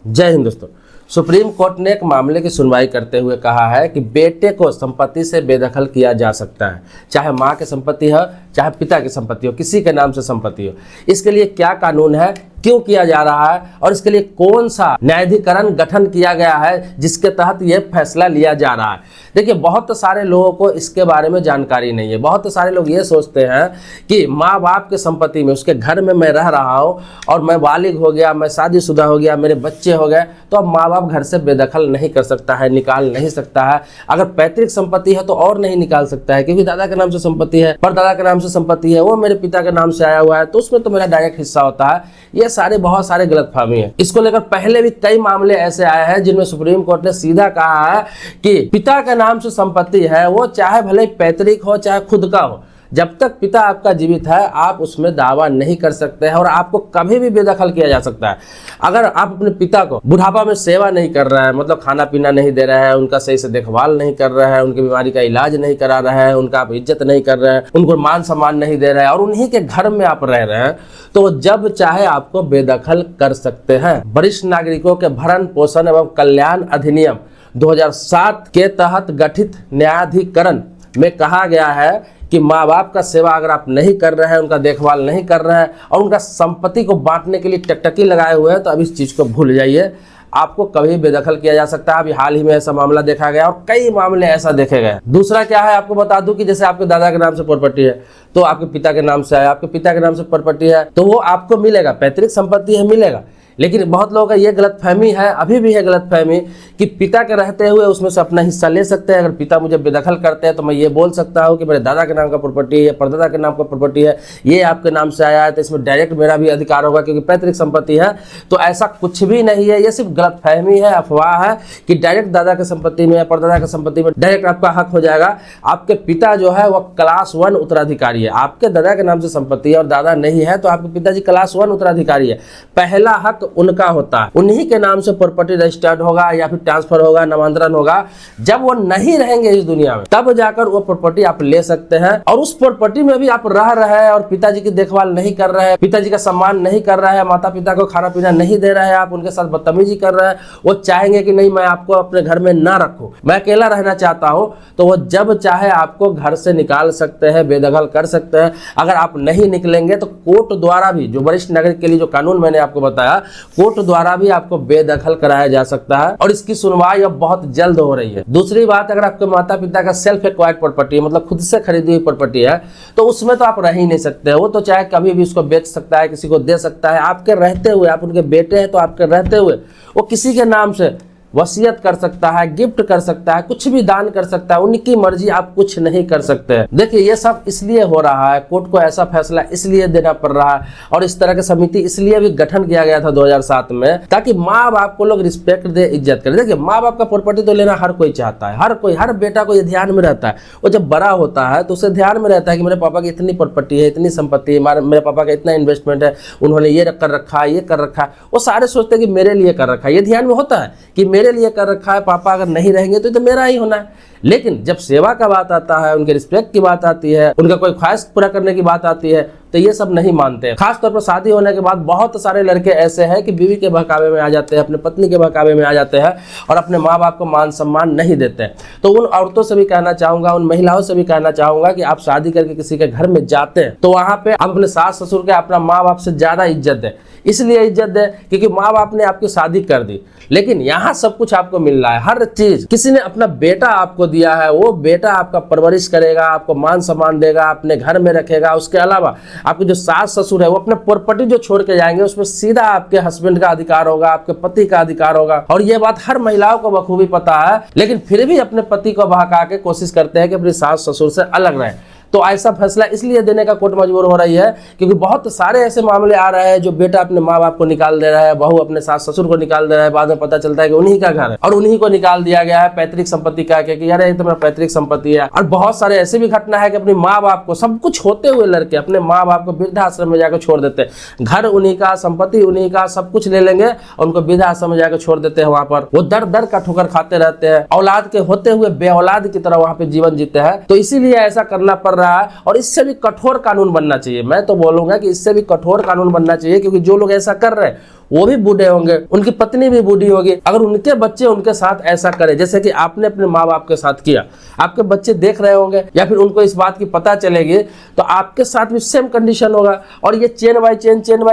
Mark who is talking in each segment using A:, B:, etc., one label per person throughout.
A: जय हिंद दोस्तों। Supreme court ने एक मामले की सुनवाई करते हुए कहा है कि बेटे को संपत्ति से बेदखल किया जा सकता है, चाहे मां की संपत्ति हो चाहे पिता की संपत्ति हो, किसी के नाम से संपत्ति हो। इसके लिए क्या कानून है, क्यों किया जा रहा है और इसके लिए कौन सा न्यायाधिकरण गठन किया गया है जिसके तहत यह फैसला लिया जा रहा है। देखिए, बहुत सारे लोगों को इसके बारे में जानकारी नहीं है। बहुत सारे लोग ये सोचते हैं कि माँ बाप के संपत्ति में, उसके घर में मैं रह रहा हूँ और मैं बालिग हो गया, मैं शादीशुदा हो गया, मेरे बच्चे हो गए, तो अब माँ बाप घर से बेदखल नहीं कर सकता है, निकाल नहीं सकता है। अगर पैतृक संपत्ति है तो और नहीं निकाल सकता है, क्योंकि दादा के नाम से संपत्ति है, परदादा के नाम से संपत्ति है, वो मेरे पिता के नाम से आया हुआ है, तो उसमें तो मेरा डायरेक्ट हिस्सा होता है। ये बहुत सारे गलतफहमी है। इसको लेकर पहले भी कई मामले ऐसे आए हैं जिनमें सुप्रीम कोर्ट ने सीधा कहा है कि पिता के नाम से संपत्ति है, वो चाहे भले पैतृक हो चाहे खुद का हो, जब तक पिता आपका जीवित है आप उसमें दावा नहीं कर सकते हैं और आपको कभी भी बेदखल किया जा सकता है। अगर आप अपने पिता को बुढ़ापा में सेवा नहीं कर रहे हैं, मतलब खाना पीना नहीं दे रहे हैं, उनका सही से देखभाल नहीं कर रहे हैं, उनकी बीमारी का इलाज नहीं करा रहे हैं, उनका आप इज्जत नहीं कर रहे हैं, उनको मान सम्मान नहीं दे रहे हैं और उन्हीं के घर में आप रह रहे हैं, तो जब चाहे आपको बेदखल कर सकते हैं। वरिष्ठ नागरिकों के भरण पोषण एवं कल्याण अधिनियम 2007 के तहत गठित न्यायाधिकरण में कहा गया है कि माँ बाप का सेवा अगर आप नहीं कर रहे हैं, उनका देखभाल नहीं कर रहे हैं और उनका संपत्ति को बांटने के लिए टकटकी लगाए हुए हैं, तो अब इस चीज़ को भूल जाइए, आपको कभी बेदखल किया जा सकता है। अभी हाल ही में ऐसा मामला देखा गया और कई मामले ऐसा देखे गए। दूसरा क्या है, आपको बता दूं कि जैसे आपके दादा के नाम से प्रॉपर्टी है तो आपके पिता के नाम से है, आपके पिता के नाम से प्रॉपर्टी है तो वो आपको मिलेगा, पैतृक संपत्ति है, मिलेगा। लेकिन बहुत लोगों का ये गलतफहमी है, अभी भी है गलतफहमी, कि पिता के रहते हुए उसमें से अपना हिस्सा ले सकते हैं। अगर पिता मुझे बेदखल करते हैं तो मैं ये बोल सकता हूँ कि मेरे दादा के नाम का प्रॉपर्टी है, परदादा के नाम का प्रॉपर्टी है, ये आपके नाम से आया है तो इसमें डायरेक्ट मेरा भी अधिकार होगा क्योंकि पैतृक संपत्ति है। तो ऐसा कुछ भी नहीं है, ये सिर्फ गलतफहमी है, अफवाह है कि डायरेक्ट दादा की संपत्ति में, परदादा की संपत्ति में डायरेक्ट आपका हक हो जाएगा। आपके पिता जो है वह क्लास 1 उत्तराधिकारी है। आपके दादा के नाम से संपत्ति है और दादा नहीं है तो आपके पिताजी क्लास 1 उत्तराधिकारी है। पहला हक उनका होता है, उन्हीं के नाम से प्रॉपर्टी रजिस्टर्ड होगा या फिर ट्रांसफर होगा, नामांतरण होगा। जब वो नहीं रहेंगे इस दुनिया में तब जाकर वो प्रॉपर्टी आप ले सकते हैं और उस प्रॉपर्टी में भी आप रह रहे हैं और पिताजी की देखभाल नहीं कर रहे हैं, पिताजी का सम्मान नहीं कर रहे हैं, माता पिता को खाना पीना नहीं दे रहे हैं, आप उनके साथ बदतमीजी कर रहे हैं। वो चाहेंगे कि नहीं, मैं आपको अपने घर में ना रखूं, मैं अकेला रहना चाहता हूं, तो वो जब चाहे आपको घर से निकाल सकते हैं, बेदखल कर सकते हैं। अगर आप नहीं निकलेंगे तो कोर्ट द्वारा भी, जो वरिष्ठ नागरिक के लिए जो कानून मैंने आपको बताया, कोर्ट द्वारा भी आपको बेदखल कराया जा सकता है और इसकी सुनवाई अब बहुत जल्द हो रही है। दूसरी बात, अगर आपके माता पिता का सेल्फ एक्वायर्ड प्रॉपर्टी है, मतलब खुद से खरीदी हुई प्रॉपर्टी है, तो उसमें तो आप रह ही नहीं सकते। वो तो चाहे कभी भी उसको बेच सकता है, किसी को दे सकता है। आपके रहते हुए, आप उनके बेटे हैं तो आपके रहते हुए वो किसी के नाम से वसीयत कर सकता है, गिफ्ट कर सकता है, कुछ भी दान कर सकता है, उनकी मर्जी, आप कुछ नहीं कर सकते हैं। देखिए, ये सब इसलिए हो रहा है, कोर्ट को ऐसा फैसला इसलिए देना पड़ रहा है और इस तरह की समिति इसलिए भी गठन किया गया था 2007 में, ताकि माँ बाप को लोग रिस्पेक्ट दे, इज्जत करे। देखिए, माँ बाप का प्रॉपर्टी तो लेना हर कोई चाहता है, हर कोई, हर बेटा को ये ध्यान में रहता है। वो जब बड़ा होता है तो उसे ध्यान में रहता है कि मेरे पापा की इतनी प्रॉपर्टी है, इतनी संपत्ति है, मेरे पापा का इतना इन्वेस्टमेंट है, उन्होंने ये कर रखा है, ये कर रखा है। वो सारे सोचते हैं कि मेरे लिए कर रखा है, ये ध्यान में होता है कि मेरे लिए कर रखा है, पापा अगर नहीं रहेंगे तो मेरा ही होना है। लेकिन जब सेवा का बात आता है, उनके रिस्पेक्ट की बात आती है, उनका कोई ख्वाहिश पूरा करने की बात आती है, तो ये सब नहीं मानते हैं। खासतौर पर शादी होने के बाद बहुत सारे लड़के ऐसे हैं कि बीवी के बहकावे में आ जाते हैं, अपने पत्नी के बहकावे में आ जाते हैं और अपने माँ बाप को मान सम्मान नहीं देते हैं। तो उन औरतों से भी कहना चाहूंगा, उन महिलाओं से भी कहना चाहूंगा कि आप शादी करके किसी के घर में जाते हैं तो वहां पे आप अपने सास ससुर के, अपना माँ बाप से ज्यादा इज्जत दें। इसलिए इज्जत दे क्योंकि माँ बाप ने आपकी शादी कर दी, लेकिन यहाँ सब कुछ आपको मिल रहा है, हर चीज। किसी ने अपना बेटा आपको दिया है, वो बेटा आपका परवरिश करेगा, आपको मान सम्मान देगा, अपने घर में रखेगा। उसके अलावा आपके जो सास ससुर है वो अपने प्रॉपर्टी जो छोड़ के जाएंगे उसमें सीधा आपके हस्बैंड का अधिकार होगा, आपके पति का अधिकार होगा। और ये बात हर महिलाओं को बखूबी पता है, लेकिन फिर भी अपने पति को बहका के कोशिश करते हैं कि अपनी सास ससुर से अलग रहे। तो ऐसा फैसला इसलिए देने का कोर्ट मजबूर हो रही है क्योंकि बहुत सारे ऐसे मामले आ रहे हैं जो बेटा अपने माँ बाप को निकाल दे रहा है, बहू अपने सास ससुर को निकाल दे रहा है, बाद में पता चलता है कि उन्हीं का घर है और उन्हीं को निकाल दिया गया है पैतृक संपत्ति का कि यार ये तो मेरा पैतृक संपत्ति है। और बहुत सारे ऐसे भी घटना है कि अपनी माँ बाप को, सब कुछ होते हुए लड़के अपने माँ बाप को वृद्धाश्रम में जाकर छोड़ देते हैं। घर उन्हीं का, संपत्ति उन्हीं का, सब कुछ ले लेंगे और उनको वृद्धाश्रम में जाकर छोड़ देते हैं। वहां पर वो दर दर का ठोकर खाते रहते हैं, औलाद के होते हुए बेऔलाद की तरह वहां पे जीवन जीते हैं। तो इसीलिए ऐसा करना पड़ रहा है और इससे भी कठोर कानून बनना चाहिए। मैं तो बोलूंगा कि इससे भी कठोर कानून बनना चाहिए क्योंकि जो लोग ऐसा कर रहे हैं वो भी बूढ़े होंगे, उनकी पत्नी भी बूढ़ी होगी। अगर उनके बच्चे उनके साथ ऐसा करें जैसे कि आपने अपने माँ बाप के साथ किया, आपके बच्चे देख रहे होंगे या फिर उनको इस बात की पता चलेगी, तो आपके साथ भी सेम कंडीशन होगा। और ये चेन बाय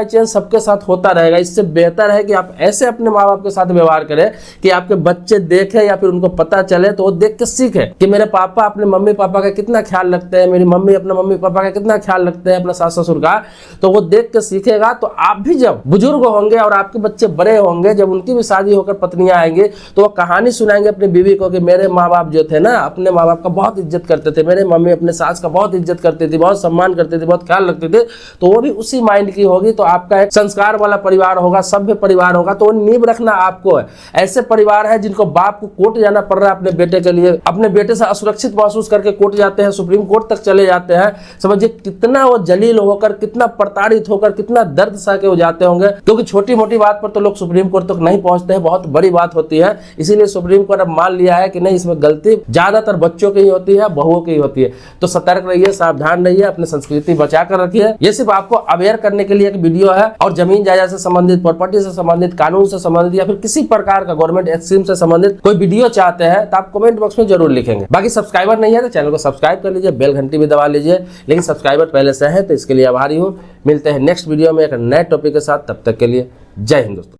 A: चेन सबके साथ होता रहेगा। इससे बेहतर है कि आप ऐसे अपने माँ बाप के साथ व्यवहार करें कि आपके बच्चे देखें या फिर उनको पता चले तो वो देख के सीखे कि मेरे पापा अपने मम्मी पापा का कितना ख्याल रखते हैं, मेरी मम्मी अपने मम्मी पापा का कितना ख्याल रखते हैं, अपना सास ससुर का। तो वो देख के सीखेगा। तो आप भी जब बुजुर्ग होंगे और आपके बच्चे बड़े होंगे, जब उनकी भी शादी होकर पत्नियां आएंगे, तो वो कहानी सुनाएंगे अपनी बीवी को कि मेरे माँ बाप जो थे ना, अपने माँ बाप का बहुत इज्जत करते थे, मेरे मम्मी अपने सास का बहुत इज्जत करती थी, बहुत सम्मान करते थे, बहुत ख्याल रखते थे। तो वो भी उसी माइंड की होगी। तो आपका एक संस्कार वाला परिवार होगा, सभ्य परिवार होगा। तो वो नींव रखना आपको है। ऐसे परिवार है जिनको बाप को कोर्ट जाना पड़ रहा है अपने बेटे के लिए, अपने बेटे से असुरक्षित महसूस करके कोर्ट जाते हैं, सुप्रीम कोर्ट तक चले जाते हैं। समझिए कितना वो जलील होकर, कितना प्रताड़ित होकर, कितना दर्द सह के वो जाते होंगे। क्योंकि छोटी मोटी बात पर तो लोग सुप्रीम कोर्ट तक नहीं पहुंचते हैं, बहुत बड़ी बात होती है। इसीलिए सुप्रीम कोर्ट अब मान लिया है कि नहीं, इसमें गलती ज्यादातर बच्चों की ही होती है, बहुओं की ही होती है। तो सतर्क रहिए, सावधान रहिए, अपनी संस्कृति बचा कर रखिए। ये सिर्फ आपको अवेयर करने के लिए एक वीडियो है। और जमीन जायदाद से संबंधित, प्रॉपर्टी से संबंधित, कानून से संबंधित या फिर किसी प्रकार का गवर्नमेंट स्कीम से संबंधित कोई वीडियो चाहते हैं तो आप कमेंट बॉक्स में जरूर लिखेंगे। बाकी सब्सक्राइबर नहीं है तो चैनल को सब्सक्राइब कर लीजिए, बेल घंटी भी दबा लीजिए। लेकिन सब्सक्राइबर पहले से है तो इसके लिए आभारी हूँ। मिलते हैं नेक्स्ट वीडियो में एक नए टॉपिक के साथ। तब तक के लिए जय हिंद दोस्तों।